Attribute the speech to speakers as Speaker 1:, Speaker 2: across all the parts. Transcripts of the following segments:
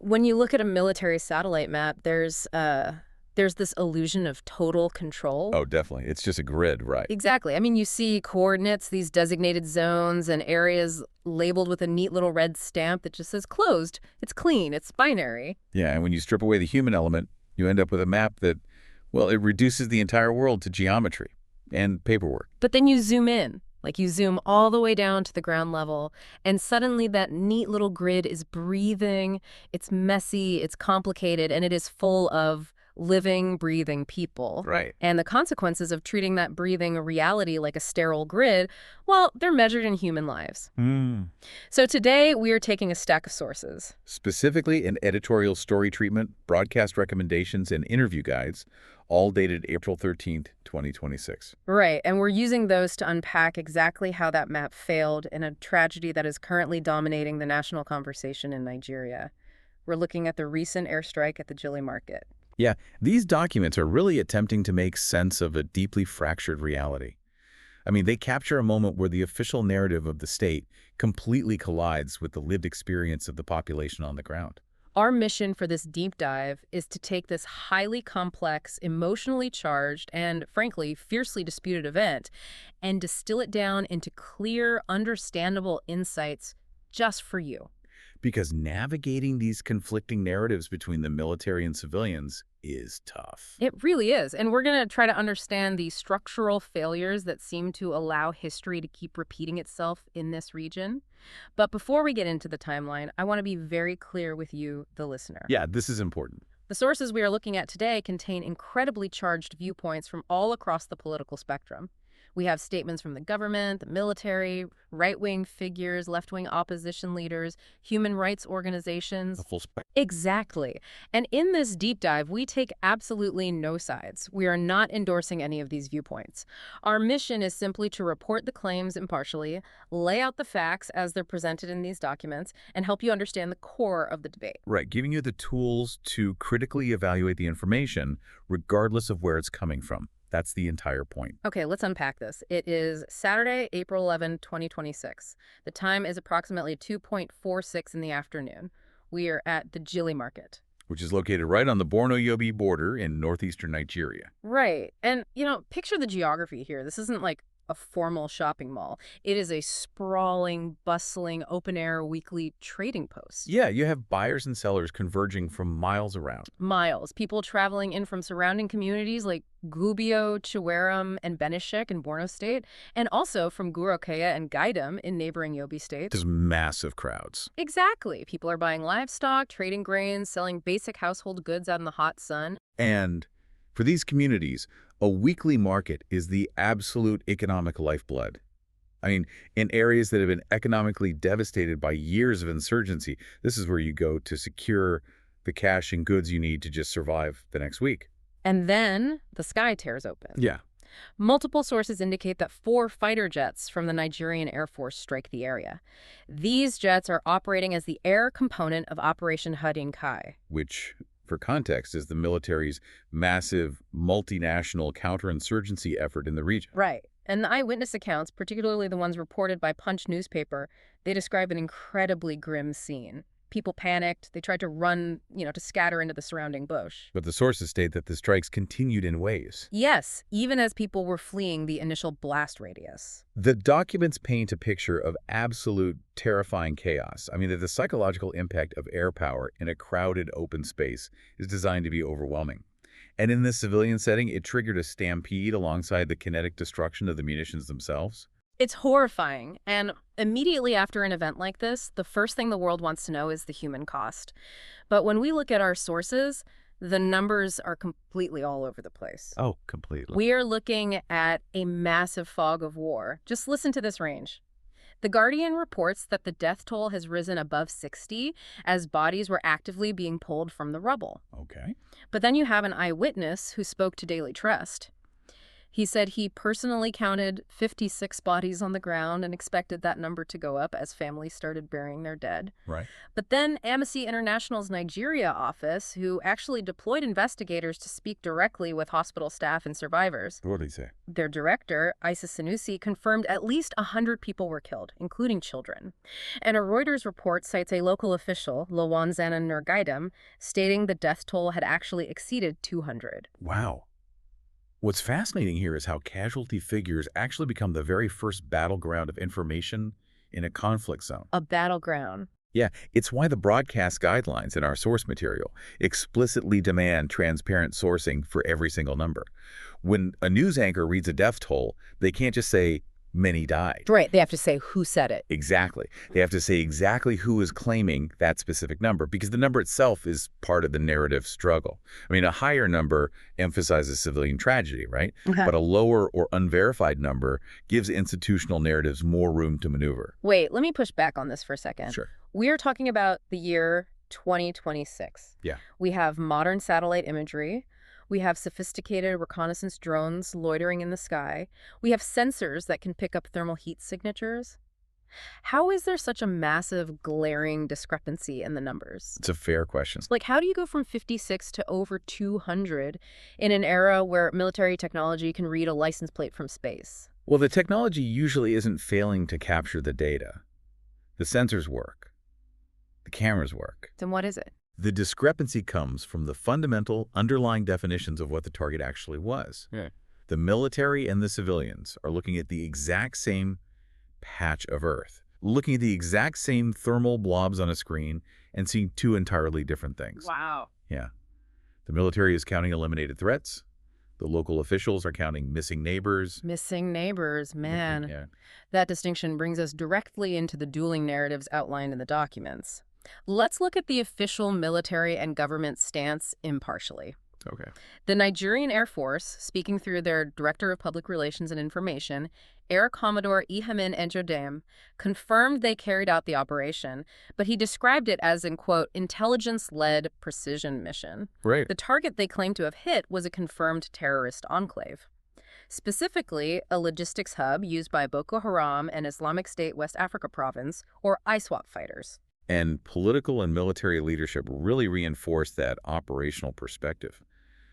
Speaker 1: When you look at a military satellite map, there's this illusion of total control.
Speaker 2: Oh, definitely. It's just a grid, right?
Speaker 1: Exactly. I mean, you see coordinates, these designated zones and areas labeled with a neat little red stamp that just says closed. It's clean. It's binary.
Speaker 2: Yeah, and when you strip away the human element, you end up with a map that, well, it reduces the entire world to geometry and paperwork.
Speaker 1: But then you zoom in. Like you zoom all the way down to the ground level, and suddenly that neat little grid is breathing. It's messy, it's complicated, and it is full of living, breathing people.
Speaker 2: Right.
Speaker 1: And the consequences of treating that breathing reality like a sterile grid, well, they're measured in human lives. So today, we are taking a stack of sources.
Speaker 2: Specifically, an editorial story treatment, broadcast recommendations, and interview guides, all dated April 13th, 2026.
Speaker 1: Right, and we're using those to unpack exactly how that map failed in a tragedy that is currently dominating the national conversation in Nigeria. We're looking at the recent airstrike at the Jilli market.
Speaker 2: Yeah, these documents are really attempting to make sense of a deeply fractured reality. I mean, they capture a moment where the official narrative of the state completely collides with the lived experience of the population on the ground.
Speaker 1: Our mission for this deep dive is to take this highly complex, emotionally charged, and frankly, fiercely disputed event and distill it down into clear, understandable insights just for you.
Speaker 2: Because navigating these conflicting narratives between the military and civilians is tough.
Speaker 1: It really is. And we're going to try to understand the structural failures that seem to allow history to keep repeating itself in this region. But before we get into the timeline, I want to be very clear with you, the listener.
Speaker 2: Yeah, this is important.
Speaker 1: The sources we are looking at today contain incredibly charged viewpoints from all across the political spectrum. We have statements from the government, the military, right-wing figures, left-wing opposition leaders, human rights organizations.
Speaker 2: The full spectrum.
Speaker 1: Exactly. And in this deep dive, we take absolutely no sides. We are not endorsing any of these viewpoints. Our mission is simply to report the claims impartially, lay out the facts as they're presented in these documents, and help you understand the core of the debate.
Speaker 2: Right, giving you the tools to critically evaluate the information, regardless of where it's coming from. That's the entire point.
Speaker 1: Okay, let's unpack this. It is Saturday, April 11, 2026. The time is approximately 2:46 in the afternoon. We are at the Jilli market.
Speaker 2: Which is located right on the Borno-Yobe border in northeastern Nigeria.
Speaker 1: Right. And, picture the geography here. This isn't like a formal shopping mall. It is a sprawling, bustling, open-air weekly trading post.
Speaker 2: Yeah, you have buyers and sellers converging from miles around.
Speaker 1: Miles. People traveling in from surrounding communities like Gubbio, Chiweram, and Benishek in Borno State, and also from Gurokea and Gaidam in neighboring Yobe states.
Speaker 2: There's massive crowds.
Speaker 1: Exactly. People are buying livestock, trading grains, selling basic household goods out in the hot sun.
Speaker 2: And for these communities, a weekly market is the absolute economic lifeblood. I mean, in areas that have been economically devastated by years of insurgency, this is where you go to secure the cash and goods you need to just survive the next week.
Speaker 1: And then the sky tears open.
Speaker 2: Yeah.
Speaker 1: Multiple sources indicate that 4 fighter jets from the Nigerian Air Force strike the area. These jets are operating as the air component of Operation Hadin Kai,
Speaker 2: which, for context, is the military's massive multinational counterinsurgency effort in the region.
Speaker 1: Right. And the eyewitness accounts, particularly the ones reported by Punch newspaper, they describe an incredibly grim scene. People panicked. They tried to run, to scatter into the surrounding bush.
Speaker 2: But the sources state that the strikes continued in waves.
Speaker 1: Yes, even as people were fleeing the initial blast radius.
Speaker 2: The documents paint a picture of absolute terrifying chaos. I mean, that the psychological impact of air power in a crowded open space is designed to be overwhelming. And in this civilian setting, it triggered a stampede alongside the kinetic destruction of the munitions themselves.
Speaker 1: It's horrifying, and immediately after an event like this, the first thing the world wants to know is the human cost. But when we look at our sources, the numbers are completely all over the place.
Speaker 2: Oh, completely.
Speaker 1: We are looking at a massive fog of war. Just listen to this range. The Guardian reports that the death toll has risen above 60 as bodies were actively being pulled from the rubble.
Speaker 2: Okay.
Speaker 1: But then you have an eyewitness who spoke to Daily Trust. He said he personally counted 56 bodies on the ground and expected that number to go up as families started burying their dead.
Speaker 2: Right.
Speaker 1: But then Amnesty International's Nigeria office, who actually deployed investigators to speak directly with hospital staff and survivors,
Speaker 2: What did he say?
Speaker 1: their director, Isa Sanusi, confirmed at least 100 people were killed, including children. And a Reuters report cites a local official, Lawanzana Nurgaidam, stating the death toll had actually exceeded 200.
Speaker 2: Wow. What's fascinating here is how casualty figures actually become the very first battleground of information in a conflict zone.
Speaker 1: A battleground.
Speaker 2: Yeah, it's why the broadcast guidelines in our source material explicitly demand transparent sourcing for every single number. When a news anchor reads a death toll, they can't just say, many died.
Speaker 1: Right, they have to say who said it.
Speaker 2: Exactly. They have to say exactly who is claiming that specific number, because the number itself is part of the narrative struggle. I mean, a higher number emphasizes civilian tragedy, right? But a lower or unverified number gives institutional narratives more room to maneuver.
Speaker 1: Wait, let me push back on this for a second.
Speaker 2: Sure.
Speaker 1: We are talking about the year 2026.
Speaker 2: Yeah.
Speaker 1: We have modern satellite imagery. We have sophisticated reconnaissance drones loitering in the sky. We have sensors that can pick up thermal heat signatures. How is there such a massive, glaring discrepancy in the numbers?
Speaker 2: It's a fair question.
Speaker 1: Like, how do you go from 56 to over 200 in an era where military technology can read a license plate from space?
Speaker 2: Well, the technology usually isn't failing to capture the data. The sensors work. The cameras work.
Speaker 1: Then what is it?
Speaker 2: The discrepancy comes from the fundamental underlying definitions of what the target actually was.
Speaker 1: Yeah.
Speaker 2: The military and the civilians are looking at the exact same patch of Earth, looking at the exact same thermal blobs on a screen and seeing two entirely different things.
Speaker 1: Wow.
Speaker 2: Yeah. The military is counting eliminated threats. The local officials are counting missing neighbors.
Speaker 1: Missing neighbors, man.
Speaker 2: Yeah.
Speaker 1: That distinction brings us directly into the dueling narratives outlined in the documents. Let's look at the official military and government stance impartially.
Speaker 2: Okay.
Speaker 1: The Nigerian Air Force, speaking through their Director of Public Relations and Information, Air Commodore Ihamin Ejodame, confirmed they carried out the operation, but he described it as an, quote, intelligence-led precision mission.
Speaker 2: Right.
Speaker 1: The target they claimed to have hit was a confirmed terrorist enclave. Specifically, a logistics hub used by Boko Haram and Islamic State West Africa Province, or ISWAP fighters.
Speaker 2: And political and military leadership really reinforced that operational perspective.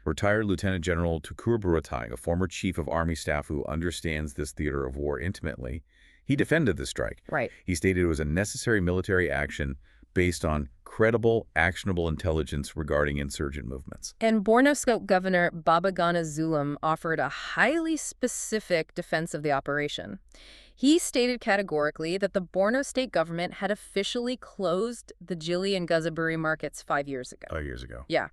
Speaker 2: Retired Lieutenant General Tukur Buratai, a former chief of army staff who understands this theater of war intimately, he defended the strike.
Speaker 1: Right.
Speaker 2: He stated it was a necessary military action based on credible, actionable intelligence regarding insurgent movements.
Speaker 1: And Borno State Governor Babagana Zulum offered a highly specific defense of the operation. He stated categorically that the Borno state government had officially closed the Jilli and Gazaburi markets 5 years ago.
Speaker 2: 5 years ago.
Speaker 1: Yeah.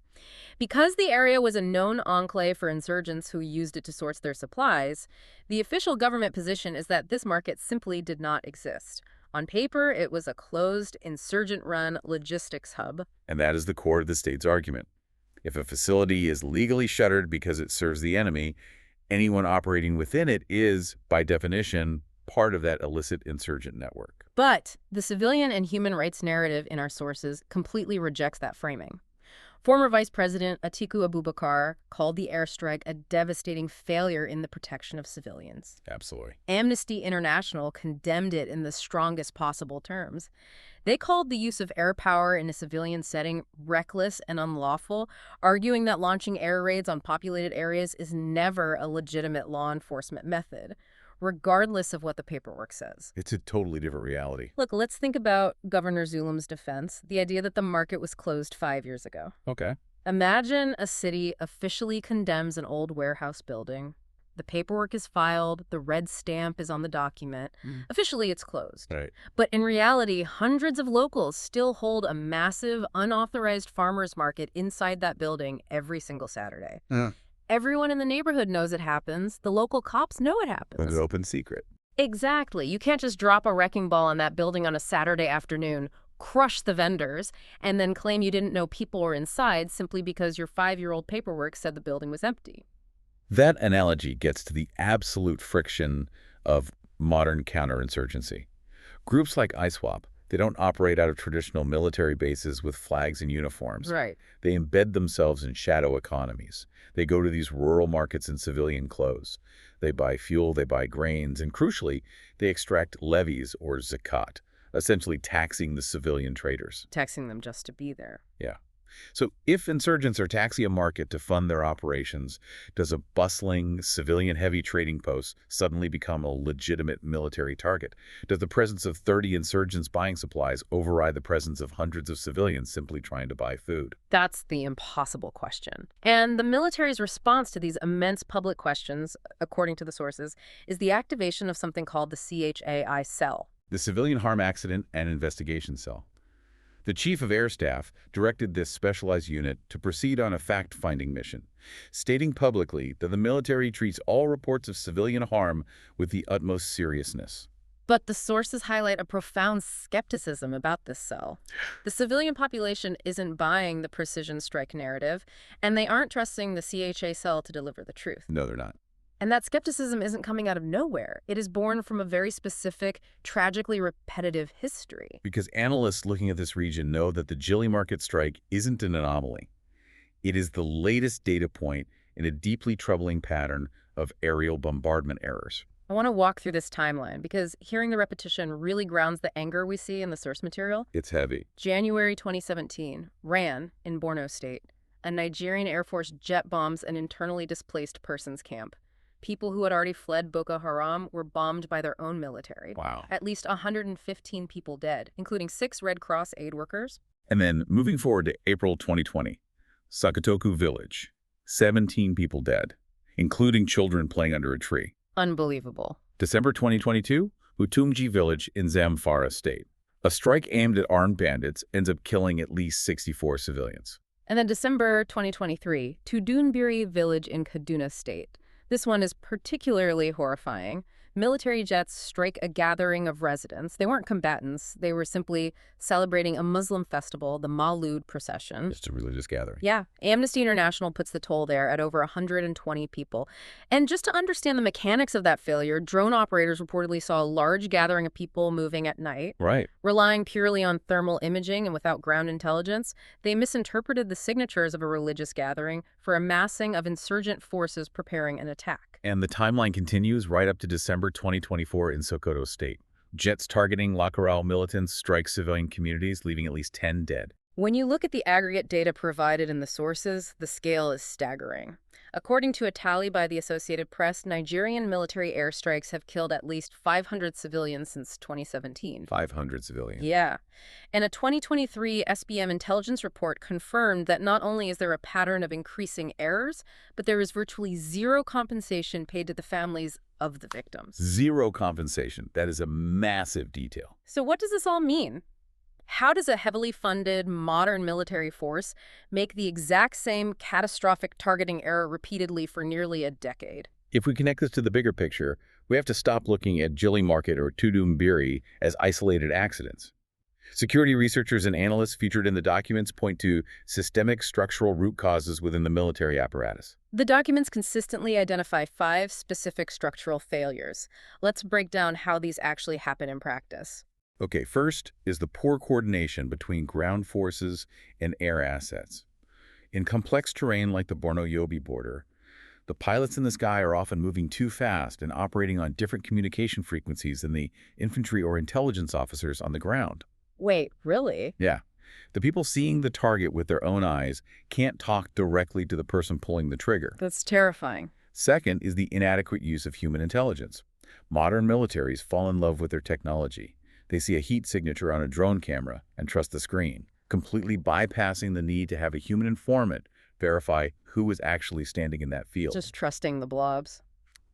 Speaker 1: Because the area was a known enclave for insurgents who used it to source their supplies, the official government position is that this market simply did not exist. On paper, it was a closed, insurgent-run logistics hub.
Speaker 2: And that is the core of the state's argument. If a facility is legally shuttered because it serves the enemy, anyone operating within it is, by definition, part of that illicit insurgent network.
Speaker 1: But the civilian and human rights narrative in our sources completely rejects that framing. Former Vice President Atiku Abubakar called the airstrike a devastating failure in the protection of civilians.
Speaker 2: Absolutely.
Speaker 1: Amnesty International condemned it in the strongest possible terms. They called the use of air power in a civilian setting reckless and unlawful, arguing that launching air raids on populated areas is never a legitimate law enforcement method, regardless of what the paperwork says.
Speaker 2: It's a totally different reality.
Speaker 1: Look, let's think about Governor Zulum's defense, the idea that the market was closed 5 years ago.
Speaker 2: Okay.
Speaker 1: Imagine a city officially condemns an old warehouse building. The paperwork is filed, the red stamp is on the document. Officially, it's closed.
Speaker 2: Right.
Speaker 1: But in reality, hundreds of locals still hold a massive, unauthorized farmers market inside that building every single Saturday. Everyone in the neighborhood knows it happens. The local cops know it happens.
Speaker 2: But an open secret.
Speaker 1: Exactly. You can't just drop a wrecking ball on that building on a Saturday afternoon, crush the vendors, and then claim you didn't know people were inside simply because your 5-year-old paperwork said the building was empty.
Speaker 2: That analogy gets to the absolute friction of modern counterinsurgency. Groups like ISWAP, They don't operate out of traditional military bases with flags and uniforms.
Speaker 1: Right.
Speaker 2: They embed themselves in shadow economies. They go to these rural markets in civilian clothes. They buy fuel, they buy grains, and crucially, they extract levies or zakat, essentially taxing the civilian traders.
Speaker 1: Taxing them just to be there.
Speaker 2: Yeah. So if insurgents are taxing a market to fund their operations, does a bustling, civilian-heavy trading post suddenly become a legitimate military target? Does the presence of 30 insurgents buying supplies override the presence of hundreds of civilians simply trying to buy food?
Speaker 1: That's the impossible question. And the military's response to these immense public questions, according to the sources, is the activation of something called the CHAI cell.
Speaker 2: The Civilian Harm Accident and Investigation Cell. The Chief of Air Staff directed this specialized unit to proceed on a fact-finding mission, stating publicly that the military treats all reports of civilian harm with the utmost seriousness.
Speaker 1: But the sources highlight a profound skepticism about this cell. The civilian population isn't buying the precision strike narrative, and they aren't trusting the CHA cell to deliver the truth.
Speaker 2: No, they're not.
Speaker 1: And that skepticism isn't coming out of nowhere. It is born from a very specific, tragically repetitive history.
Speaker 2: Because analysts looking at this region know that the Jilli market strike isn't an anomaly. It is the latest data point in a deeply troubling pattern of aerial bombardment errors.
Speaker 1: I want to walk through this timeline because hearing the repetition really grounds the anger we see in the source material.
Speaker 2: It's heavy.
Speaker 1: January 2017, Rann in Borno State. A Nigerian Air Force jet bombs an internally displaced persons camp. People who had already fled Boko Haram were bombed by their own military.
Speaker 2: Wow.
Speaker 1: At least 115 people dead, including 6 Red Cross aid workers.
Speaker 2: And then, moving forward to April 2020, Sakatoku Village, 17 people dead, including children playing under a tree.
Speaker 1: Unbelievable.
Speaker 2: December 2022, Utumji Village in Zamfara State. A strike aimed at armed bandits ends up killing at least 64 civilians.
Speaker 1: And then December 2023, Tudun Biri Village in Kaduna State. This one is particularly horrifying. Military jets strike a gathering of residents. They weren't combatants. They were simply celebrating a Muslim festival, the Maulud procession.
Speaker 2: Just a religious gathering.
Speaker 1: Yeah. Amnesty International puts the toll there at over 120 people. And just to understand the mechanics of that failure, drone operators reportedly saw a large gathering of people moving at night.
Speaker 2: Right.
Speaker 1: Relying purely on thermal imaging and without ground intelligence, they misinterpreted the signatures of a religious gathering for a massing of insurgent forces preparing an attack.
Speaker 2: And the timeline continues right up to December 2024 in Sokoto State. Jets targeting Lakarau militants strike civilian communities, leaving at least 10 dead.
Speaker 1: When you look at the aggregate data provided in the sources, the scale is staggering. According to a tally by the Associated Press, Nigerian military airstrikes have killed at least 500 civilians since 2017.
Speaker 2: 500 civilians.
Speaker 1: Yeah. And a 2023 SBM intelligence report confirmed that not only is there a pattern of increasing errors, but there is virtually zero compensation paid to the families of the victims.
Speaker 2: Zero compensation. That is a massive detail.
Speaker 1: So what does this all mean? How does a heavily funded modern military force make the exact same catastrophic targeting error repeatedly for nearly a decade?
Speaker 2: If we connect this to the bigger picture, we have to stop looking at Jilli Market or Tudun Biri as isolated accidents. Security researchers and analysts featured in the documents point to systemic structural root causes within the military apparatus.
Speaker 1: The documents consistently identify 5 specific structural failures. Let's break down how these actually happen in practice.
Speaker 2: Okay, first is the poor coordination between ground forces and air assets. In complex terrain like the Borno-Yobe border, the pilots in the sky are often moving too fast and operating on different communication frequencies than the infantry or intelligence officers on the ground.
Speaker 1: Wait, really?
Speaker 2: Yeah. The people seeing the target with their own eyes can't talk directly to the person pulling the trigger.
Speaker 1: That's terrifying.
Speaker 2: Second is the inadequate use of human intelligence. Modern militaries fall in love with their technology. They see a heat signature on a drone camera and trust the screen, completely bypassing the need to have a human informant verify who is actually standing in that field.
Speaker 1: Just trusting the blobs.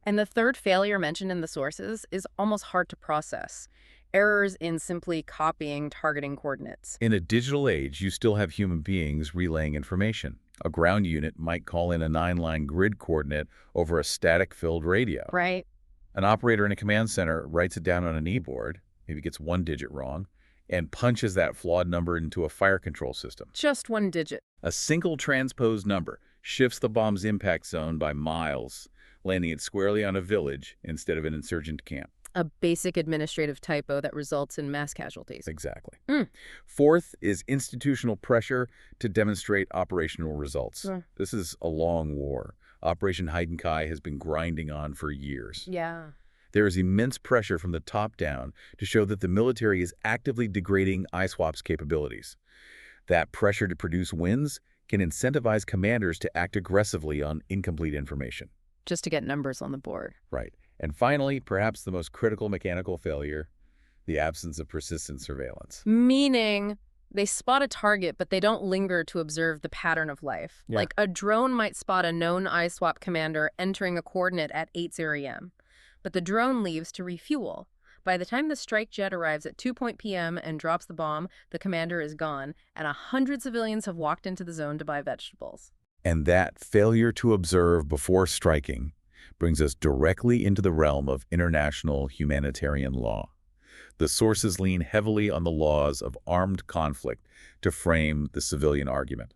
Speaker 1: And the third failure mentioned in the sources is almost hard to process. Errors in simply copying targeting coordinates.
Speaker 2: In a digital age, you still have human beings relaying information. A ground unit might call in a 9-line grid coordinate over a static-filled radio.
Speaker 1: Right.
Speaker 2: An operator in a command center writes it down on an e-board, maybe gets one digit wrong, and punches that flawed number into a fire control system.
Speaker 1: Just one digit.
Speaker 2: A single transposed number shifts the bomb's impact zone by miles, landing it squarely on a village instead of an insurgent camp.
Speaker 1: A basic administrative typo that results in mass casualties.
Speaker 2: Exactly.
Speaker 1: Mm.
Speaker 2: Fourth is institutional pressure to demonstrate operational results.
Speaker 1: Mm.
Speaker 2: This is a long war. Operation Heidenkai has been grinding on for years.
Speaker 1: Yeah.
Speaker 2: There is immense pressure from the top down to show that the military is actively degrading ISWAP's capabilities. That pressure to produce wins can incentivize commanders to act aggressively on incomplete information.
Speaker 1: Just to get numbers on the board.
Speaker 2: Right. And finally, perhaps the most critical mechanical failure, the absence of persistent surveillance.
Speaker 1: Meaning they spot a target, but they don't linger to observe the pattern of life.
Speaker 2: Yeah.
Speaker 1: Like a drone might spot a known ISWAP commander entering a coordinate at 8:00 a.m., but the drone leaves to refuel. By the time the strike jet arrives at 2 p.m. and drops the bomb, the commander is gone, and 100 civilians have walked into the zone to buy vegetables.
Speaker 2: And that failure to observe before striking brings us directly into the realm of international humanitarian law. The sources lean heavily on the laws of armed conflict to frame the civilian argument.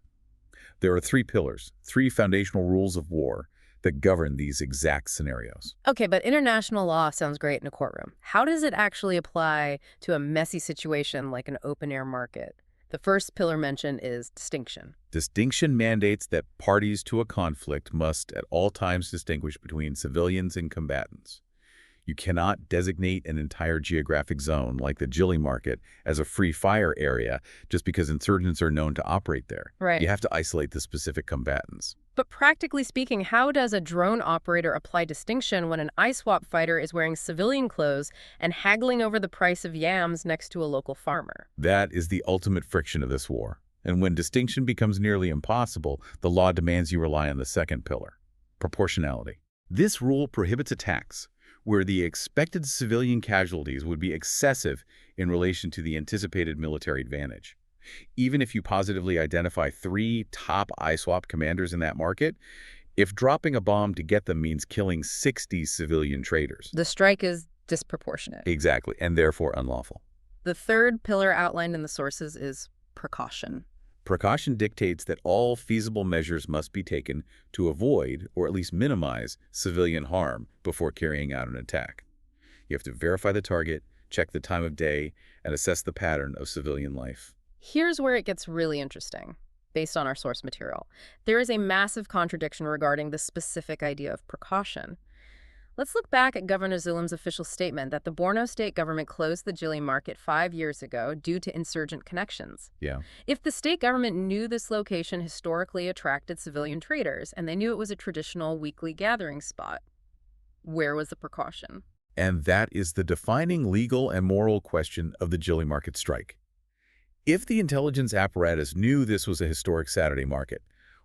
Speaker 2: There are three pillars, three foundational rules of war that govern these exact scenarios.
Speaker 1: Okay, but international law sounds great in a courtroom. How does it actually apply to a messy situation like an open-air market? The first pillar mentioned is distinction.
Speaker 2: Distinction mandates that parties to a conflict must at all times distinguish between civilians and combatants. You cannot designate an entire geographic zone, like the Jilli market, as a free fire area just because insurgents are known to operate there.
Speaker 1: Right.
Speaker 2: You have to isolate the specific combatants.
Speaker 1: But practically speaking, how does a drone operator apply distinction when an ISWAP fighter is wearing civilian clothes and haggling over the price of yams next to a local farmer?
Speaker 2: That is the ultimate friction of this war. And when distinction becomes nearly impossible, the law demands you rely on the second pillar, proportionality. This rule prohibits attacks where the expected civilian casualties would be excessive in relation to the anticipated military advantage. Even if you positively identify 3 top ISWAP commanders in that market, if dropping a bomb to get them means killing 60 civilian traitors.
Speaker 1: The strike is disproportionate.
Speaker 2: Exactly, and therefore unlawful.
Speaker 1: The third pillar outlined in the sources is precaution.
Speaker 2: Precaution dictates that all feasible measures must be taken to avoid, or at least minimize, civilian harm before carrying out an attack. You have to verify the target, check the time of day, and assess the pattern of civilian life.
Speaker 1: Here's where it gets really interesting, based on our source material. There is a massive contradiction regarding the specific idea of precaution. Let's look back at Governor Zulum's official statement that the Borno state government closed the Jilli market 5 years ago due to insurgent connections.
Speaker 2: Yeah.
Speaker 1: If the state government knew this location historically attracted civilian traders, and they knew it was a traditional weekly gathering spot, where was the precaution?
Speaker 2: And that is the defining legal and moral question of the Jilli market strike. If the intelligence apparatus knew this was a historic Saturday market,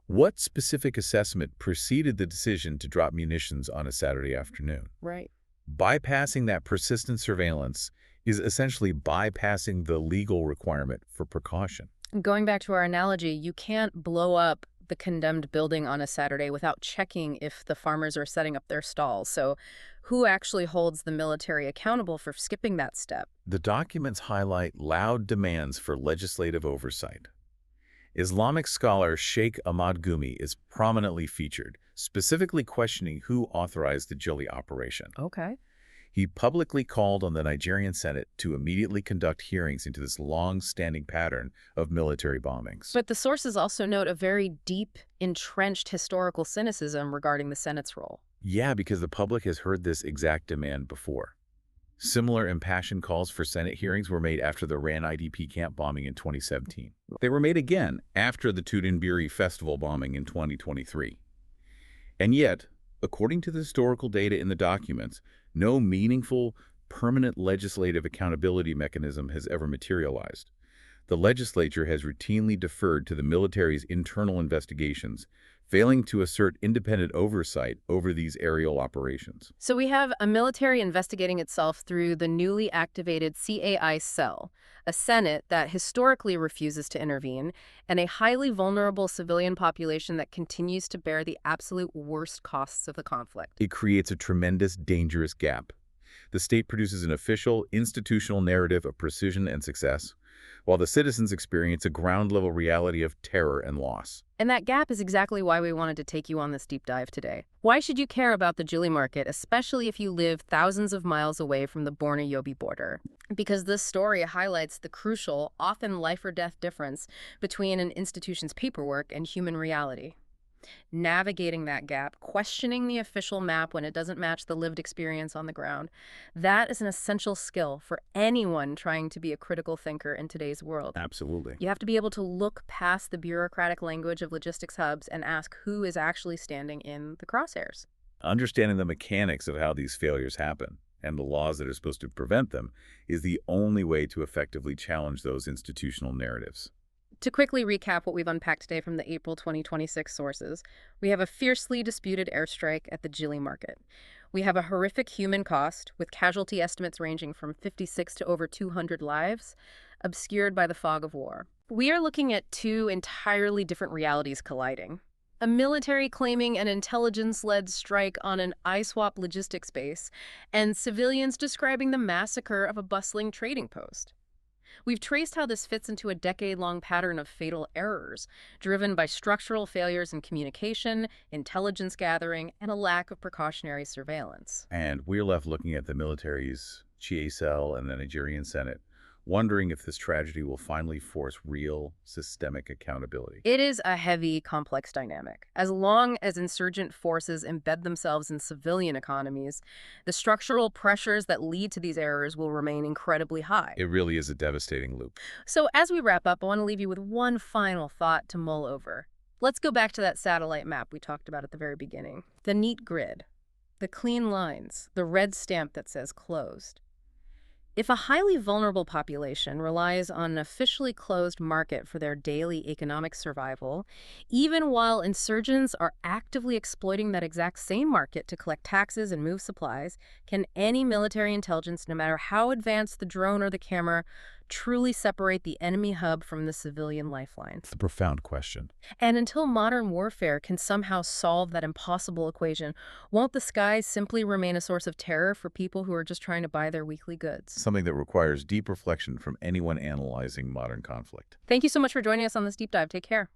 Speaker 2: what specific assessment preceded the decision to drop munitions on a Saturday afternoon?
Speaker 1: Right.
Speaker 2: Bypassing that persistent surveillance is essentially bypassing the legal requirement for precaution.
Speaker 1: Going back to our analogy, you can't blow up the condemned building on a Saturday without checking if the farmers are setting up their stalls. So who actually holds the military accountable for skipping that step?
Speaker 2: The documents highlight loud demands for legislative oversight. Islamic scholar Sheikh Ahmad Gumi is prominently featured, specifically questioning who authorized the Jilli operation.
Speaker 1: Okay.
Speaker 2: He publicly called on the Nigerian Senate to immediately conduct hearings into this long-standing pattern of military bombings.
Speaker 1: But the sources also note a very deep, entrenched historical cynicism regarding the Senate's role.
Speaker 2: Yeah, because the public has heard this exact demand before. Similar impassioned calls for Senate hearings were made after the Rann IDP camp bombing in 2017. They were made again after the Tudun Biri festival bombing in 2023. And yet, according to the historical data in the documents, no meaningful, permanent legislative accountability mechanism has ever materialized. The legislature has routinely deferred to the military's internal investigations, failing to assert independent oversight over these aerial operations.
Speaker 1: So we have a military investigating itself through the newly activated CAI cell, a Senate that historically refuses to intervene, and a highly vulnerable civilian population that continues to bear the absolute worst costs of the conflict.
Speaker 2: It creates a tremendous, dangerous gap. The state produces an official, institutional narrative of precision and success, while the citizens experience a ground-level reality of terror and loss.
Speaker 1: And that gap is exactly why we wanted to take you on this deep dive today. Why should you care about the Jilli market, especially if you live thousands of miles away from the Borno-Yobe border? Because this story highlights the crucial, often life-or-death difference between an institution's paperwork and human reality. Navigating that gap, questioning the official map when it doesn't match the lived experience on the ground, that is an essential skill for anyone trying to be a critical thinker in today's world.
Speaker 2: Absolutely.
Speaker 1: You have to be able to look past the bureaucratic language of logistics hubs and ask who is actually standing in the crosshairs.
Speaker 2: Understanding the mechanics of how these failures happen and the laws that are supposed to prevent them is the only way to effectively challenge those institutional narratives.
Speaker 1: To quickly recap what we've unpacked today from the April 2026 sources, we have a fiercely disputed airstrike at the Jilli market. We have a horrific human cost, with casualty estimates ranging from 56 to over 200 lives, obscured by the fog of war. We are looking at two entirely different realities colliding. A military claiming an intelligence-led strike on an ISWAP logistics base, and civilians describing the massacre of a bustling trading post. We've traced how this fits into a decade-long pattern of fatal errors, driven by structural failures in communication, intelligence gathering, and a lack of precautionary surveillance.
Speaker 2: And we're left looking at the military's cell and the Nigerian Senate, wondering if this tragedy will finally force real systemic accountability.
Speaker 1: It is a heavy, complex dynamic. As long as insurgent forces embed themselves in civilian economies, the structural pressures that lead to these errors will remain incredibly high.
Speaker 2: It really is a devastating loop.
Speaker 1: So as we wrap up, I want to leave you with one final thought to mull over. Let's go back to that satellite map we talked about at the very beginning. The neat grid, the clean lines, the red stamp that says closed. If a highly vulnerable population relies on an officially closed market for their daily economic survival, even while insurgents are actively exploiting that exact same market to collect taxes and move supplies, can any military intelligence, no matter how advanced the drone or the camera, truly separate the enemy hub from the civilian lifeline?
Speaker 2: It's a profound question.
Speaker 1: And until modern warfare can somehow solve that impossible equation, won't the skies simply remain a source of terror for people who are just trying to buy their weekly goods?
Speaker 2: Something that requires deep reflection from anyone analyzing modern conflict.
Speaker 1: Thank you so much for joining us on this deep dive. Take care.